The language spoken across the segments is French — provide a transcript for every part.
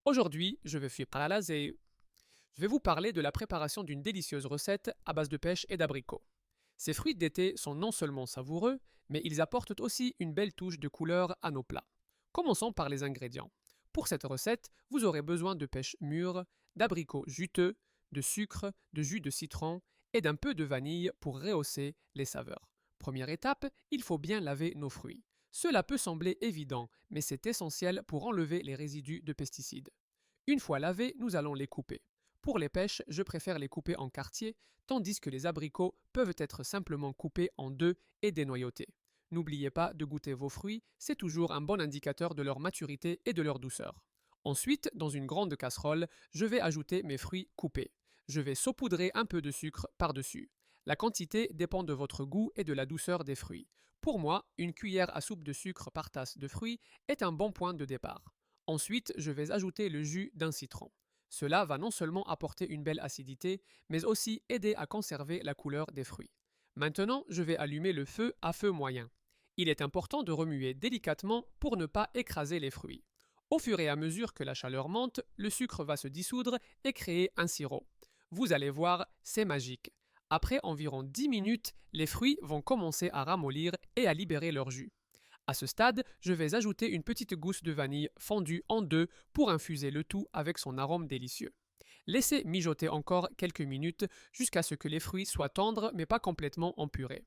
Aujourd'hui, je vais vous parler de la préparation d'une délicieuse recette à base de pêche et d'abricots. Ces fruits d'été sont non seulement savoureux, mais ils apportent aussi une belle touche de couleur à nos plats. Commençons par les ingrédients. Pour cette recette, vous aurez besoin de pêche mûre, d'abricots juteux, de sucre, de jus de citron et d'un peu de vanille pour rehausser les saveurs. Première étape, il faut bien laver nos fruits. Cela peut sembler évident, mais c'est essentiel pour enlever les résidus de pesticides. Une fois lavés, nous allons les couper. Pour les pêches, je préfère les couper en quartiers, tandis que les abricots peuvent être simplement coupés en deux et dénoyautés. N'oubliez pas de goûter vos fruits, c'est toujours un bon indicateur de leur maturité et de leur douceur. Ensuite, dans une grande casserole, je vais ajouter mes fruits coupés. Je vais saupoudrer un peu de sucre par-dessus. La quantité dépend de votre goût et de la douceur des fruits. Pour moi, une cuillère à soupe de sucre par tasse de fruits est un bon point de départ. Ensuite, je vais ajouter le jus d'un citron. Cela va non seulement apporter une belle acidité, mais aussi aider à conserver la couleur des fruits. Maintenant, je vais allumer le feu à feu moyen. Il est important de remuer délicatement pour ne pas écraser les fruits. Au fur et à mesure que la chaleur monte, le sucre va se dissoudre et créer un sirop. Vous allez voir, c'est magique. Après environ 10 minutes, les fruits vont commencer à ramollir et à libérer leur jus. À ce stade, je vais ajouter une petite gousse de vanille fondue en deux pour infuser le tout avec son arôme délicieux. Laissez mijoter encore quelques minutes jusqu'à ce que les fruits soient tendres mais pas complètement empurés.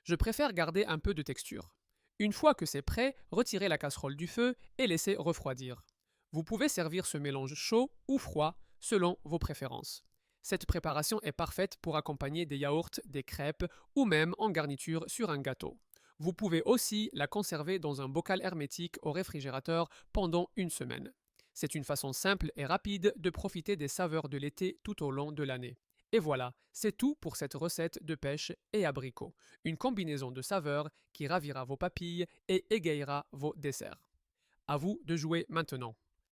Je préfère garder un peu de texture. Une fois que c'est prêt, retirez la casserole du feu et laissez refroidir. Vous pouvez servir ce mélange chaud ou froid selon vos préférences. Cette préparation est parfaite pour accompagner des yaourts, des crêpes ou même en garniture sur un gâteau. Vous pouvez aussi la conserver dans un bocal hermétique au réfrigérateur pendant une semaine. C'est une façon simple et rapide de profiter des saveurs de l'été tout au long de l'année. Et voilà, c'est tout pour cette recette de pêche et abricots. Une combinaison de saveurs qui ravira vos papilles et égayera vos desserts. À vous de jouer maintenant.